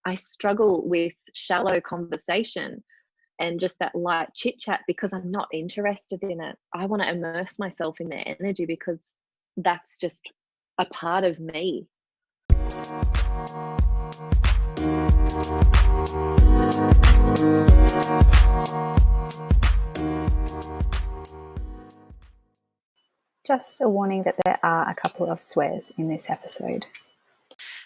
I struggle with shallow conversation and just that light chit chat because I'm not interested in it. I want to immerse myself in their energy because that's just a part of me. Just a warning that there are a couple of swears in this episode.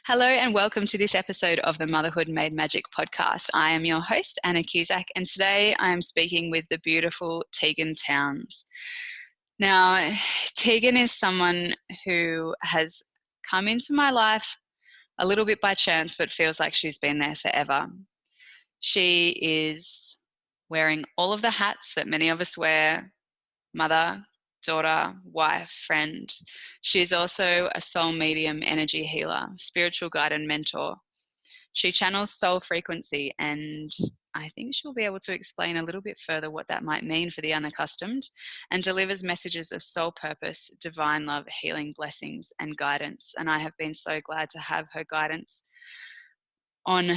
Hello and welcome to this episode of the Motherhood Made Magic podcast. I am your host, Anna Cusack, and today I am speaking with the beautiful Teagan Towns. Now, Teagan is someone who has come into my life a little bit by chance, but feels like she's been there forever. She is wearing all of the hats that many of us wear: mother, daughter, wife, friend. She is also a soul medium, energy healer, spiritual guide and mentor. She channels soul frequency, and I think she'll be able to explain a little bit further what that might mean for the unaccustomed, and delivers messages of soul purpose, divine love, healing, blessings and guidance. And I have been so glad to have her guidance on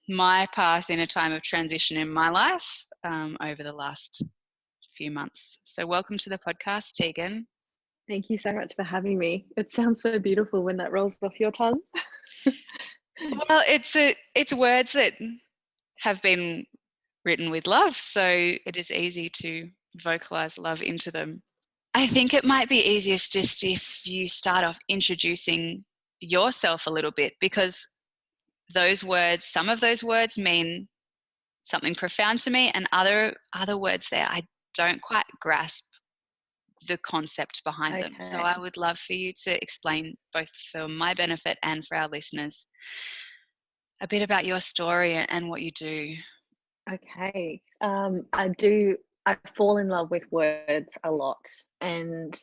my path in a time of transition in my life over the last few months. So welcome to the podcast, Teagan. Thank you so much for having me. It sounds so beautiful when that rolls off your tongue. Well, it's words that have been written with love, so it is easy to vocalize love into them. I think it might be easiest just if you start off introducing yourself a little bit, because those words, some of those words mean something profound to me, and other words there I don't quite grasp the concept behind them. So I would love for you to explain, both for my benefit and for our listeners, a bit about your story and what you do. Okay. I fall in love with words a lot, and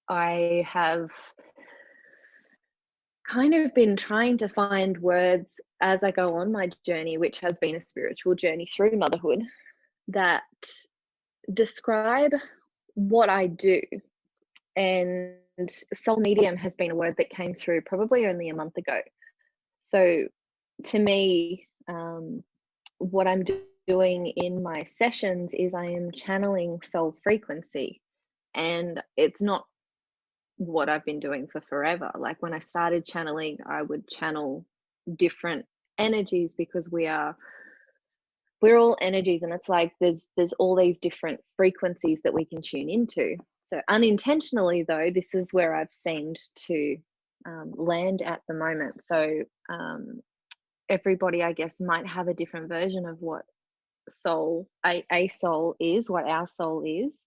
I have kind of been trying to find words as I go on my journey, which has been a spiritual journey through motherhood, that describe what I do. And soul medium has been a word that came through probably only a month ago. So to me, what I'm doing in my sessions is I am channeling soul frequency, and it's not what I've been doing for forever. Like when I started channeling, I would channel different energies because we're all energies, and it's like there's all these different frequencies that we can tune into. So unintentionally though, this is where I've seemed to land at the moment. So everybody, I guess, might have a different version of what soul, a soul is, what our soul is.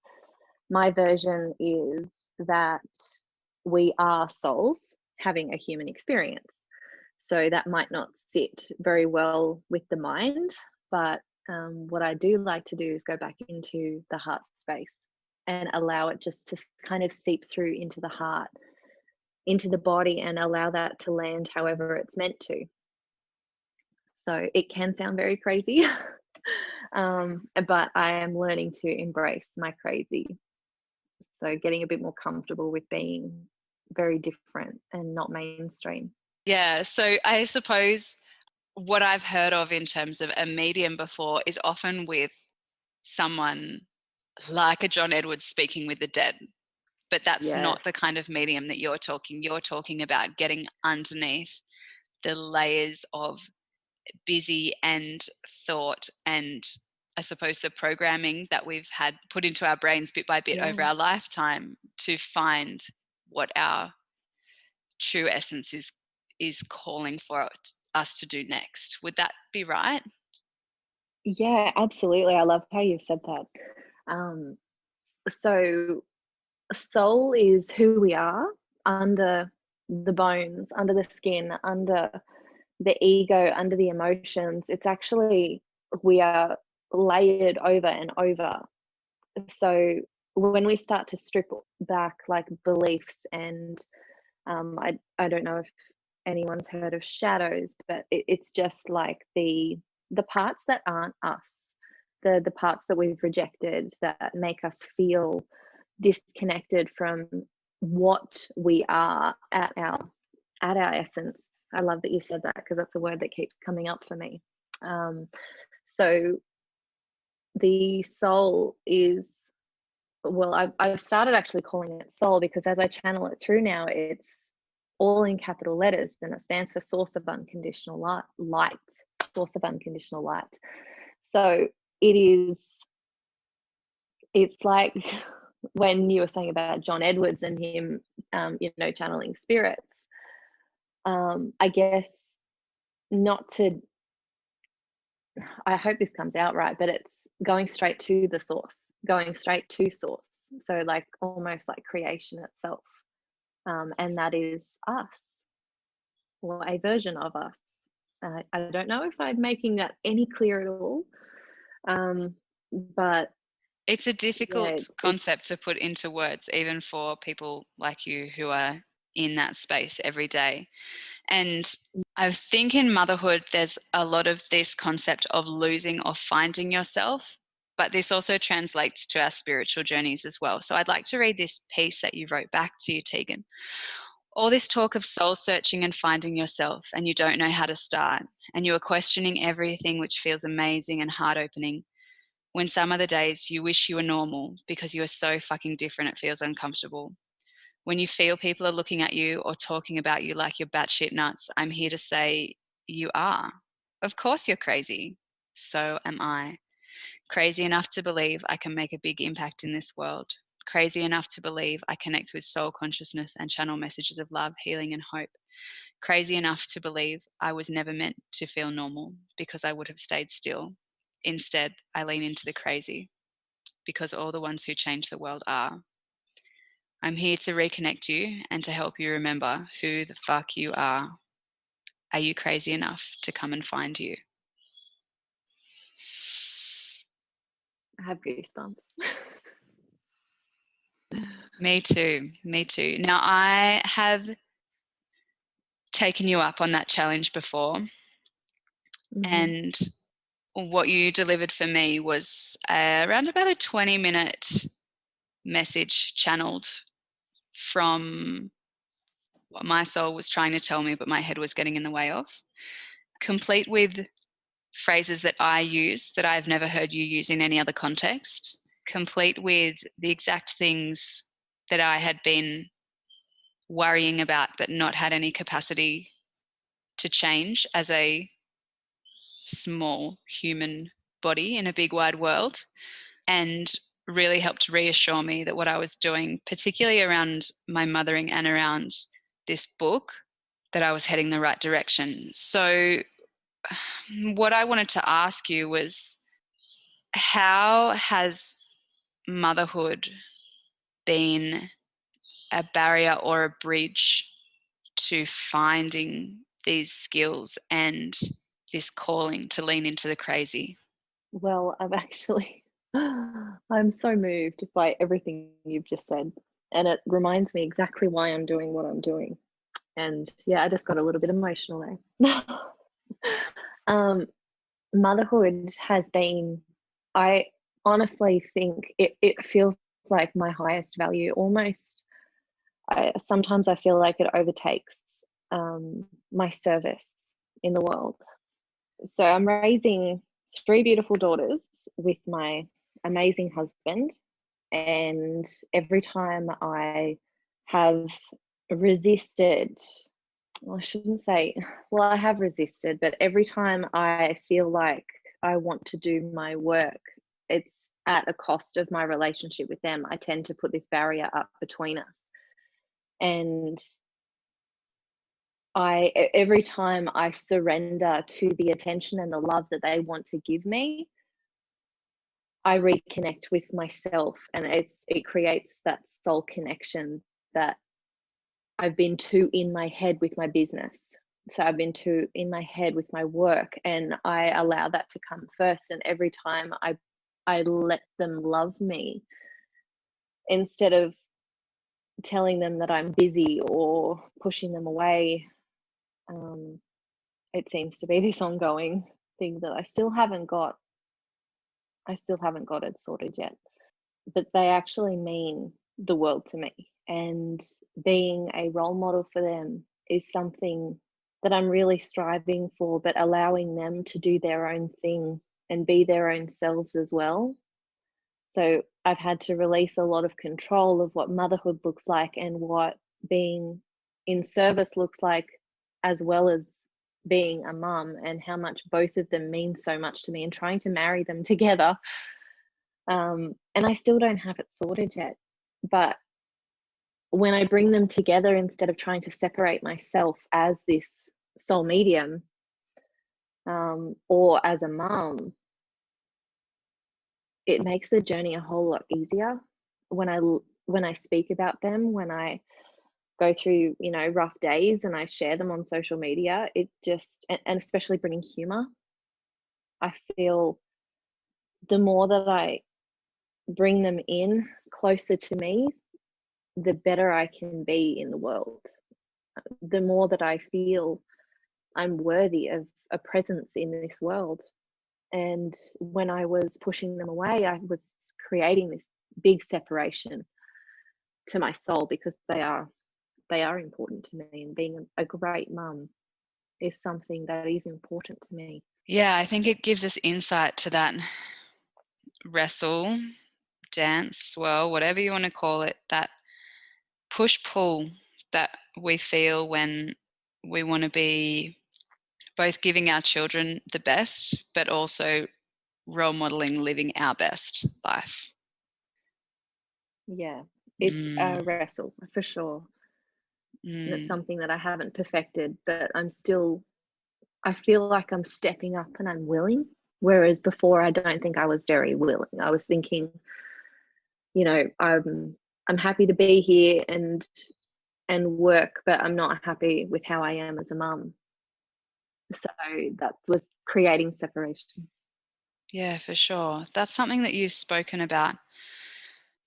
My version is that we are souls having a human experience. So that might not sit very well with the mind, but what I do like to do is go back into the heart space and allow it just to kind of seep through into the heart, into the body, and allow that to land however it's meant to. So it can sound very crazy, but I am learning to embrace my crazy. So getting a bit more comfortable with being very different and not mainstream. Yeah, so I suppose what I've heard of in terms of a medium before is often with someone like a John Edwards speaking with the dead, but that's not the kind of medium that you're talking about getting underneath the layers of busy and thought, and I suppose the programming that we've had put into our brains bit by bit over our lifetime, to find what our true essence is calling for us to do next. Would that be right? Yeah, absolutely. I love how you've said that. So soul is who we are under the bones, under the skin, under the ego, under the emotions. It's actually, we are layered over and over. So when we start to strip back like beliefs, and I don't know if anyone's heard of shadows, but it's just like the parts that aren't us, the parts that we've rejected that make us feel disconnected from what we are at our essence. I love that you said that, because that's a word that keeps coming up for me. So the soul is, well, I've started actually calling it soul, because as I channel it through now, it's all in capital letters, and it stands for source of unconditional light, source of unconditional light. So it's like when you were saying about John Edwards and him, channeling spirits. I guess I hope this comes out right, but it's going straight to the source, going straight to source. So like almost like creation itself. And that is us, or a version of us. I don't know if I'm making that any clear at all. But it's a difficult concept to put into words, even for people like you who are in that space every day. And I think in motherhood, there's a lot of this concept of losing or finding yourself, but this also translates to our spiritual journeys as well. So I'd like to read this piece that you wrote back to you, Teagan. All this talk of soul searching and finding yourself, and you don't know how to start, and you are questioning everything, which feels amazing and heart opening. When some other days you wish you were normal because you are so fucking different, it feels uncomfortable. When you feel people are looking at you or talking about you like you're batshit nuts, I'm here to say you are. Of course you're crazy. So am I. Crazy enough to believe I can make a big impact in this world. Crazy enough to believe I connect with soul consciousness and channel messages of love, healing, and hope. Crazy enough to believe I was never meant to feel normal because I would have stayed still. Instead, I lean into the crazy because all the ones who change the world are. I'm here to reconnect you and to help you remember who the fuck you are. Are you crazy enough to come and find you? I have goosebumps. Me too. Now, I have taken you up on that challenge before. Mm-hmm. And what you delivered for me was around about a 20-minute message channeled from what my soul was trying to tell me, but my head was getting in the way of, complete with phrases that I use that I've never heard you use in any other context, complete with the exact things that I had been worrying about but not had any capacity to change as a small human body in a big wide world, and really helped reassure me that what I was doing, particularly around my mothering and around this book, that I was heading the right direction. So what I wanted to ask you was, how has motherhood been a barrier or a bridge to finding these skills and this calling to lean into the crazy? Well, I'm so moved by everything you've just said. And it reminds me exactly why I'm doing what I'm doing. And yeah, I just got a little bit emotional there. Motherhood has been, I honestly think it feels like my highest value almost. Sometimes I feel like it overtakes my service in the world. So I'm raising 3 beautiful daughters with my amazing husband, and every time I have resisted, well, I shouldn't say, well, I have resisted, but every time I feel like I want to do my work, it's at a cost of my relationship with them. I tend to put this barrier up between us. And every time I surrender to the attention and the love that they want to give me, I reconnect with myself, and it creates that soul connection that I've been too in my head with my business. So I've been too in my head with my work, and I allow that to come first. And every time I let them love me, instead of telling them that I'm busy or pushing them away, it seems to be this ongoing thing that I still haven't got it sorted yet. But they actually mean the world to me, and being a role model for them is something that I'm really striving for, but allowing them to do their own thing and be their own selves as well. So I've had to release a lot of control of what motherhood looks like and what being in service looks like, as well as being a mum, and how much both of them mean so much to me, and trying to marry them together. And I still don't have it sorted yet. But when I bring them together, instead of trying to separate myself as this soul medium or as a mum, it makes the journey a whole lot easier. When I speak about them, when I go through, you know, rough days and I share them on social media, it just, and especially bringing humor, I feel the more that I bring them in closer to me, the better I can be in the world. The more that I feel I'm worthy of a presence in this world. And when I was pushing them away, I was creating this big separation to my soul, because they are important to me, and being a great mum is something that is important to me. Yeah, I think it gives us insight to that wrestle, dance, swirl, whatever you want to call it, that push-pull that we feel when we want to be both giving our children the best, but also role modeling living our best life. Yeah, it's a wrestle for sure. And it's something that I haven't perfected, but I feel like I'm stepping up and I'm willing. Whereas before, I don't think I was very willing. I was thinking, you know, I'm happy to be here and work, but I'm not happy with how I am as a mum. So that was creating separation. Yeah, for sure. That's something that you've spoken about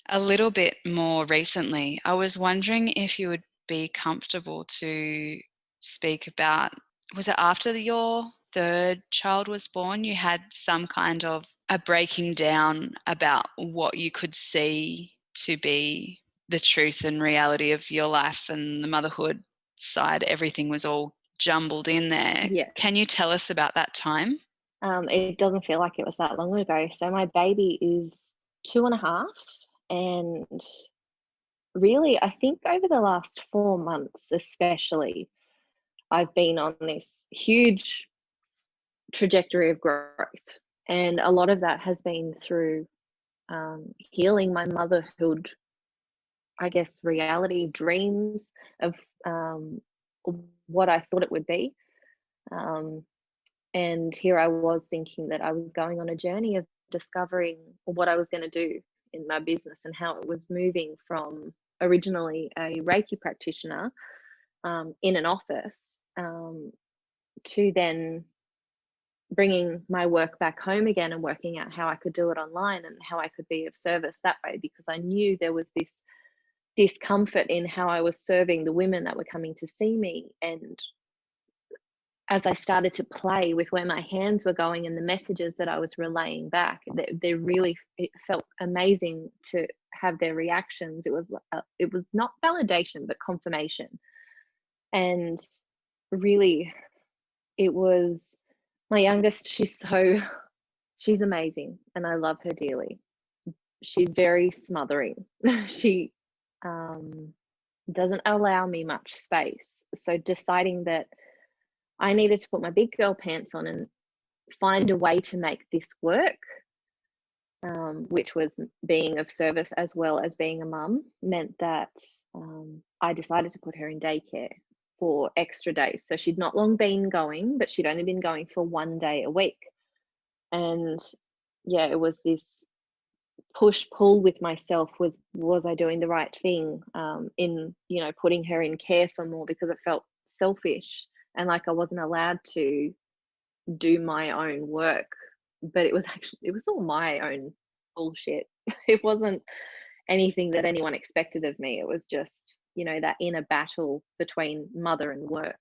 a little bit more recently. I was wondering if you would be comfortable to speak about, was it after your third child was born, you had some kind of a breaking down about what you could see to be the truth and reality of your life, and the motherhood side, everything was all jumbled in there. Yeah. Can you tell us about that time? It doesn't feel like it was that long ago. So my baby is 2.5, and really, I think over the last 4 months especially, I've been on this huge trajectory of growth, and a lot of that has been through healing my motherhood, I guess, reality, dreams of what I thought it would be. And here I was thinking that I was going on a journey of discovering what I was going to do in my business, and how it was moving from originally a Reiki practitioner in an office to then bringing my work back home again and working out how I could do it online and how I could be of service that way, because I knew there was this discomfort in how I was serving the women that were coming to see me. And as I started to play with where my hands were going and the messages that I was relaying back, it felt amazing to have their reactions. It was not validation, but confirmation. And really, it was my youngest. She's amazing, and I love her dearly. She's very smothering. She doesn't allow me much space. So deciding that I needed to put my big girl pants on and find a way to make this work, which was being of service as well as being a mum, meant that I decided to put her in daycare for extra days. So she'd not long been going, but she'd only been going for 1 day a week. And yeah, it was this push pull with myself. Was I doing the right thing in, you know, putting her in care for more, because it felt selfish and like I wasn't allowed to do my own work. But it was all my own bullshit. It wasn't anything that anyone expected of me. It was just, you know, that inner battle between mother and work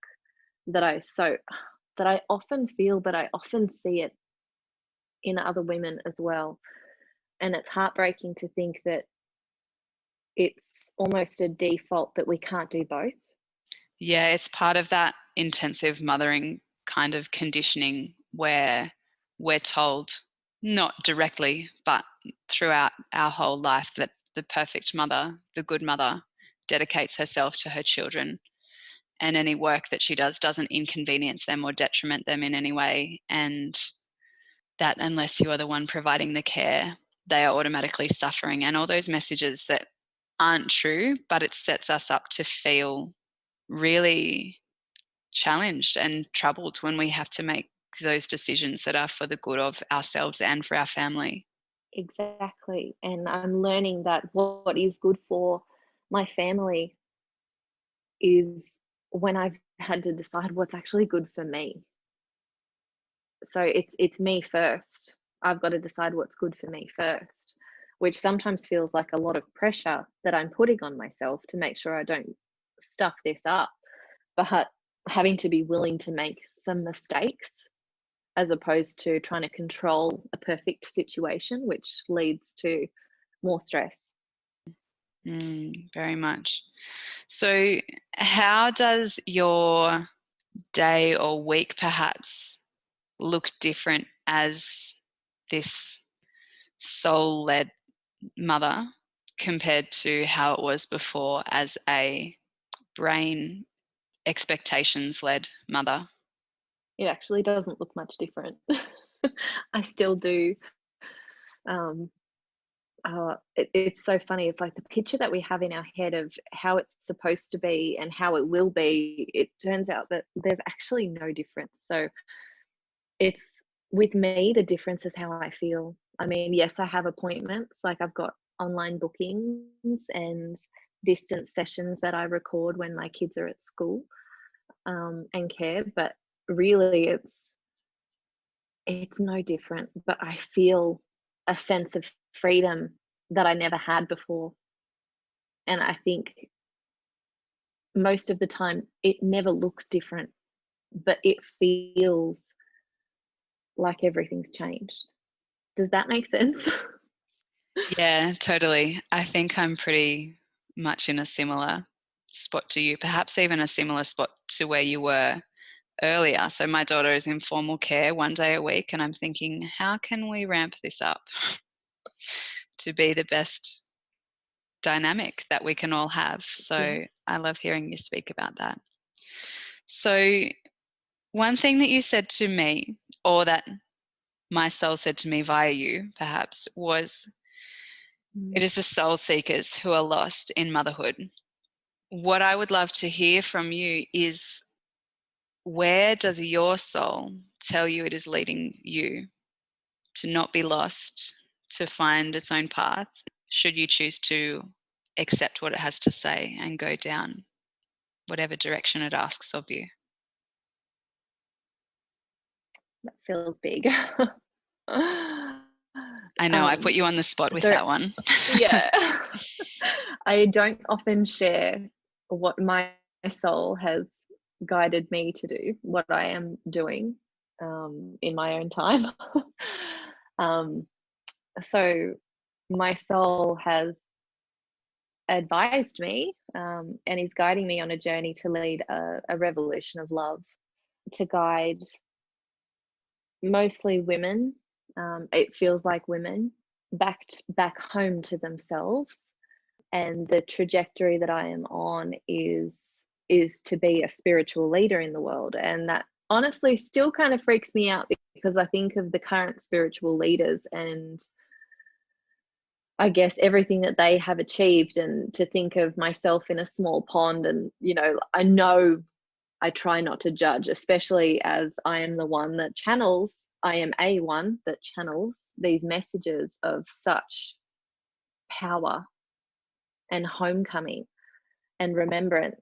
that I often feel, but I often see it in other women as well. And it's heartbreaking to think that it's almost a default that we can't do both. Yeah, it's part of that intensive mothering kind of conditioning where we're told, not directly, but throughout our whole life, that the perfect mother, the good mother, dedicates herself to her children, and any work that she does doesn't inconvenience them or detriment them in any way, and that unless you are the one providing the care, they are automatically suffering, and all those messages that aren't true, but it sets us up to feel really challenged and troubled when we have to make those decisions that are for the good of ourselves and for our family. Exactly. And I'm learning that what is good for my family is when I've had to decide what's actually good for me. So it's me first. I've got to decide what's good for me first, which sometimes feels like a lot of pressure that I'm putting on myself to make sure I don't stuff this up, but having to be willing to make some mistakes as opposed to trying to control a perfect situation, which leads to more stress. Very much. So how does your day or week perhaps look different as this soul-led mother compared to how it was before as a brain expectations-led mother? It actually doesn't look much different. I still do. It's so funny. It's like the picture that we have in our head of how it's supposed to be and how it will be, it turns out that there's actually no difference. So it's, with me, the difference is how I feel. I mean, yes, I have appointments, like I've got online bookings and distance sessions that I record when my kids are at school and care, but really it's no different. But I feel a sense of freedom that I never had before. And I think most of the time it never looks different, but it feels like everything's changed. Does that make sense? Yeah, totally. I think I'm pretty much in a similar spot to you, perhaps even a similar spot to where you were earlier. So my daughter is in formal care 1 day a week, and I'm thinking, how can we ramp this up to be the best dynamic that we can all have? So I love hearing you speak about that. So one thing that you said to me, or that my soul said to me via you perhaps, was it is the soul seekers who are lost in motherhood. What I would love to hear from you is, where does your soul tell you it is leading you to not be lost, to find its own path, should you choose to accept what it has to say and go down whatever direction it asks of you? That feels big. I know, I put you on the spot with that one. Yeah. I don't often share what my soul has guided me to do, what I am doing in my own time. So my soul has advised me and is guiding me on a journey to lead a revolution of love, to guide mostly women. It feels like women back home to themselves, and the trajectory that I am on is to be a spiritual leader in the world. And that honestly still kind of freaks me out, because I think of the current spiritual leaders and I guess everything that they have achieved, and to think of myself in a small pond. And I know I try not to judge, especially as I am the one that channels, I am a one that channels these messages of such power and homecoming and remembrance.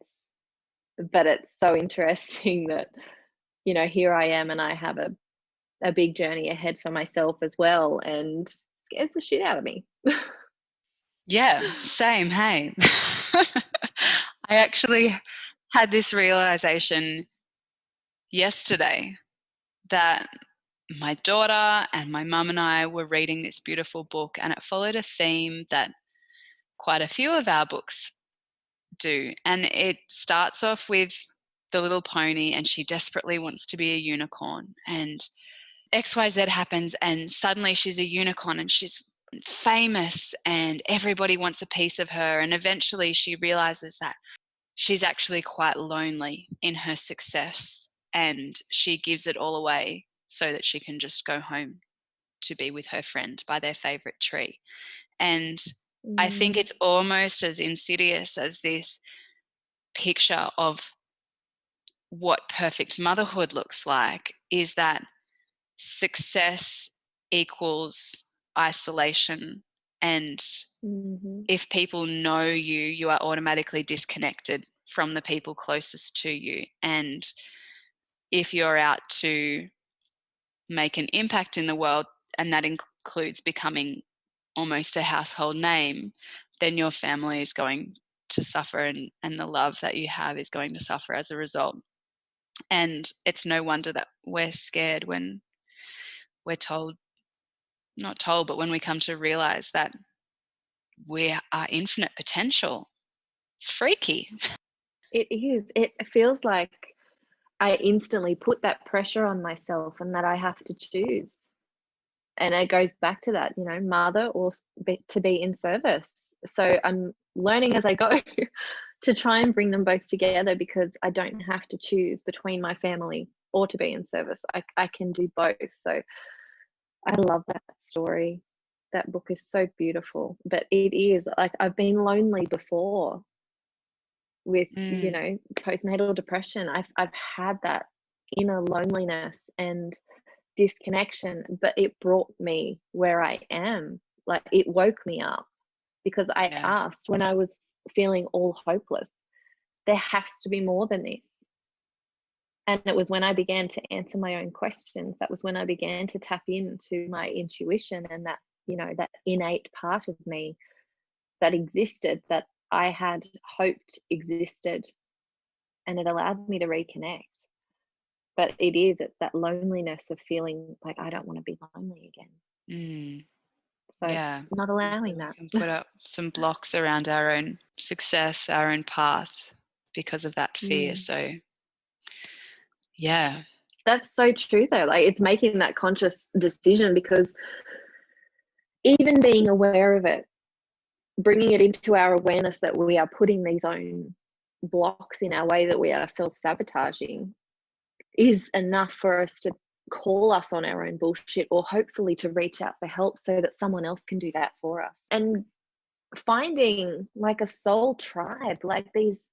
But it's so interesting that, here I am and I have a big journey ahead for myself as well, and scares the shit out of me. Yeah, same, hey. I actually had this realization yesterday that my daughter and my mum and I were reading this beautiful book, and it followed a theme that quite a few of our books do. And it starts off with the little pony and she desperately wants to be a unicorn, and XYZ happens and suddenly she's a unicorn and she's famous and everybody wants a piece of her, and eventually she realizes that she's actually quite lonely in her success and she gives it all away so that she can just go home to be with her friend by their favorite tree. And I think it's almost as insidious as this picture of what perfect motherhood looks like, is that success equals isolation, and if people know you, you are automatically disconnected from the people closest to you. And if you're out to make an impact in the world, and that includes becoming almost a household name, then your family is going to suffer, and the love that you have is going to suffer as a result. And it's no wonder that we're scared when we're told, not told, but when we come to realize that we are infinite potential. It's freaky. It is. It feels like I instantly put that pressure on myself and that I have to choose. And it goes back to that, mother or to be in service. So I'm learning as I go to try and bring them both together, because I don't have to choose between my family or to be in service. I can do both. So I love that story. That book is so beautiful. But it is like, I've been lonely before with, postnatal depression. I've had that inner loneliness and disconnection, but it brought me where I am. Like, it woke me up, because I asked when I was feeling all hopeless, there has to be more than this. And it was when I began to answer my own questions, that was when I began to tap into my intuition, and that, that innate part of me that existed, that I had hoped existed, and it allowed me to reconnect. But it's that loneliness of feeling like I don't want to be lonely again. So not allowing that. We can put up some blocks around our own success, our own path, because of that fear. So yeah. That's so true though. Like, it's making that conscious decision, because even being aware of it, bringing it into our awareness that we are putting these own blocks in our way, that we are self-sabotaging, is enough for us to call us on our own bullshit, or hopefully to reach out for help so that someone else can do that for us. And finding like a soul tribe, like these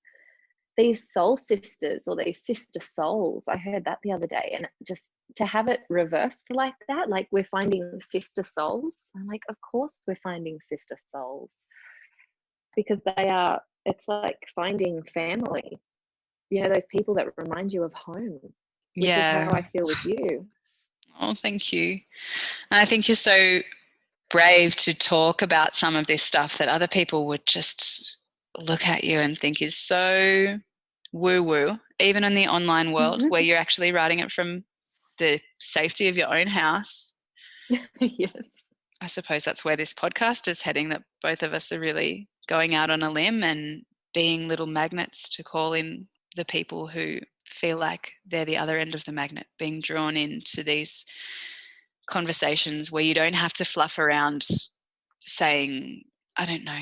soul sisters, or these sister souls. I heard that the other day, and just to have it reversed like that, like we're finding sister souls. I'm like, of course we're finding sister souls, because it's like finding family, those people that remind you of home, which is how I feel with you. Oh, thank you. And I think you're so brave to talk about some of this stuff that other people would just look at you and think is so woo-woo, even in the online world, where you're actually writing it from the safety of your own house. Yes. I suppose that's where this podcast is heading, that both of us are really going out on a limb and being little magnets to call in the people who feel like they're the other end of the magnet, being drawn into these conversations where you don't have to fluff around saying, I don't know,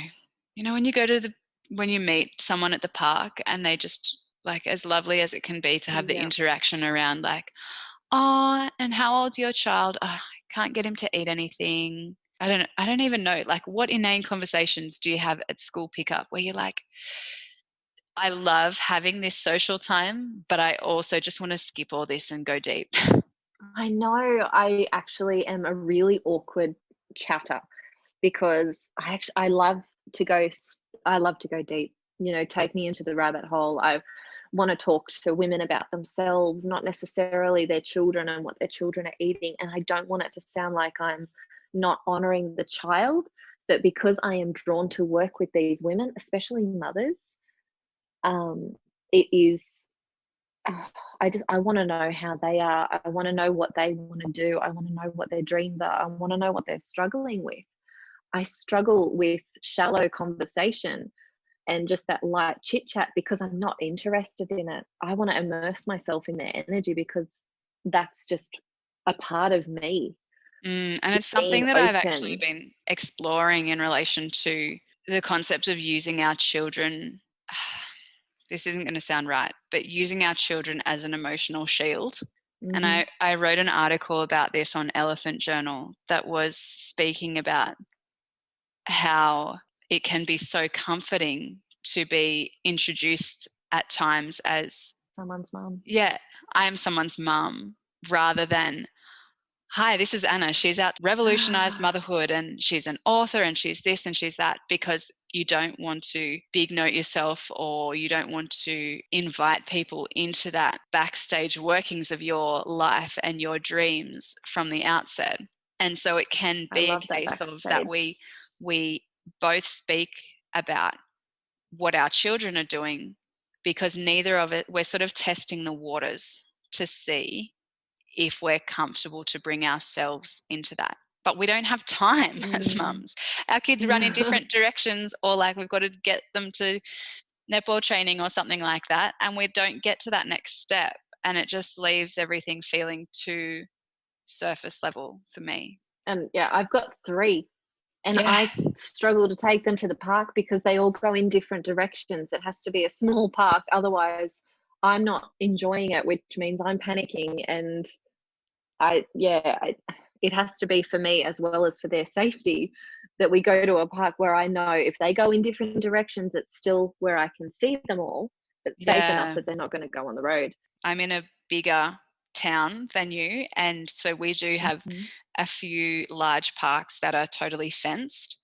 when you meet someone at the park and they just, like, as lovely as it can be to have the interaction around, like, oh, and how old's your child? Oh, I can't get him to eat anything. I don't even know. Like, what inane conversations do you have at school pickup where you're like, I love having this social time, but I also just want to skip all this and go deep. I know. I actually am a really awkward chatter, because I love to go deep. Take me into the rabbit hole. I want to talk to women about themselves, not necessarily their children and what their children are eating. And I don't want it to sound like I'm not honoring the child, but because I am drawn to work with these women, especially mothers, it is, I want to know how they are. I want to know what they want to do. I want to know what their dreams are. I want to know what they're struggling with. I struggle with shallow conversation, and just that light chit chat, because I'm not interested in it. I want to immerse myself in their energy because that's just a part of me. And it's something that I've actually been exploring in relation to the concept of using our children. This isn't going to sound right, but using our children as an emotional shield. And I wrote an article about this on Elephant Journal that was speaking about how it can be so comforting to be introduced at times as someone's mum. Yeah, I'm someone's mum, rather than, hi, this is Anna. She's out to revolutionize motherhood, and she's an author, and she's this and she's that, because you don't want to big note yourself, or you don't want to invite people into that backstage workings of your life and your dreams from the outset. And so it can be a case of that we both speak about what our children are doing, because neither of it, we're sort of testing the waters to see if we're comfortable to bring ourselves into that. But we don't have time as mums. Our kids run in different directions, or like we've got to get them to netball training or something like that, and we don't get to that next step, and it just leaves everything feeling too surface level for me. And yeah, I've got 3, and I struggle to take them to the park because they all go in different directions. It has to be a small park, otherwise I'm not enjoying it, which means I'm panicking. And it has to be for me as well as for their safety that we go to a park where I know if they go in different directions, it's still where I can see them all, but safe enough that they're not going to go on the road. I'm in a bigger town than you, and so we do have a few large parks that are totally fenced,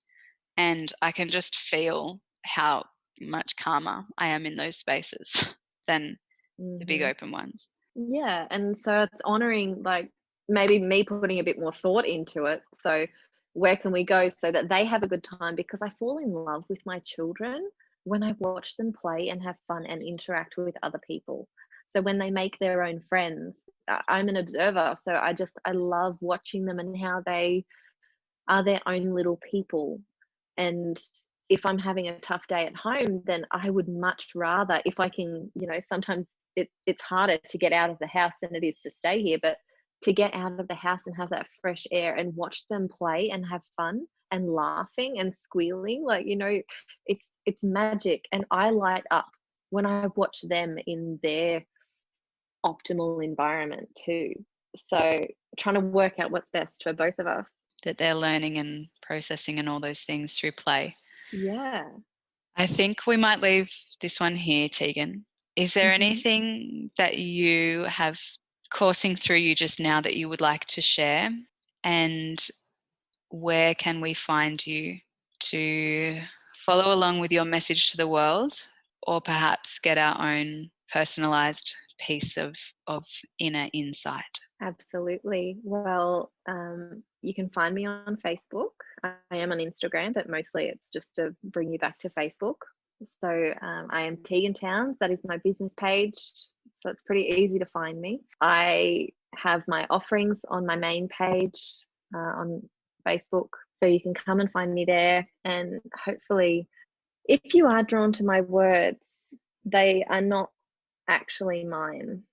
and I can just feel how much calmer I am in those spaces than the big open ones. Yeah, and so it's honoring, like, maybe me putting a bit more thought into it. So where can we go so that they have a good time? Because I fall in love with my children when I watch them play and have fun and interact with other people. So when they make their own friends, I'm an observer, so I love watching them and how they are their own little people. And if I'm having a tough day at home, then I would much rather, if I can, sometimes it's harder to get out of the house than it is to stay here, but to get out of the house and have that fresh air and watch them play and have fun and laughing and squealing, it's magic. And I light up when I watch them in their optimal environment too. So trying to work out what's best for both of us. That they're learning and processing and all those things through play. Yeah. I think we might leave this one here, Teagan. Is there anything that you have coursing through you just now that you would like to share? And where can we find you to follow along with your message to the world, or perhaps get our own personalized piece of inner insight? Absolutely. Well, you can find me on Facebook. I am on Instagram, but mostly it's just to bring you back to Facebook. So I am Teagan Towns. That is my business page. So it's pretty easy to find me. I have my offerings on my main page on Facebook. So you can come and find me there. And hopefully, if you are drawn to my words, they are not actually mine.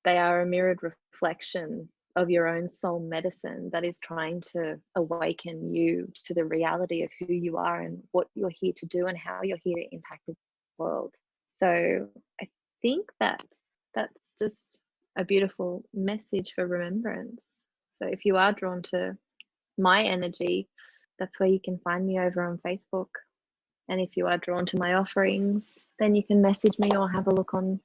They are a mirrored reflection of your own soul medicine that is trying to awaken you to the reality of who you are and what you're here to do and how you're here to impact the world. So I think that's just a beautiful message for remembrance. So if you are drawn to my energy, that's where you can find me, over on Facebook. And if you are drawn to my offerings, then you can message me or have a look on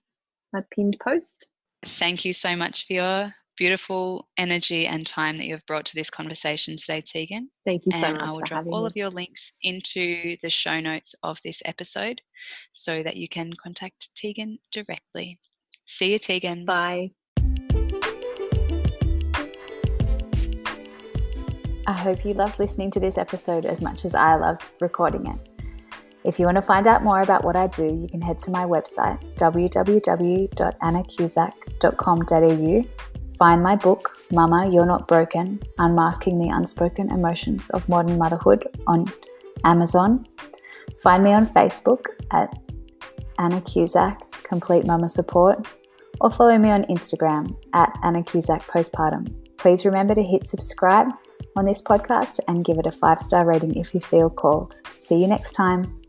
my pinned post. Thank you so much for your beautiful energy and time that you've brought to this conversation today, Teagan. Thank you so much. And I will drop all of your links into the show notes of this episode so that you can contact Teagan directly. See you, Teagan. Bye. I hope you loved listening to this episode as much as I loved recording it. If you want to find out more about what I do, you can head to my website, www.annacusack.com.au. Find my book, Mama, You're Not Broken, Unmasking the Unspoken Emotions of Modern Motherhood, on Amazon. Find me on Facebook at annacusack, Complete Mama Support, or follow me on Instagram at annacusack postpartum. Please remember to hit subscribe on this podcast and give it a 5-star rating if you feel called. See you next time.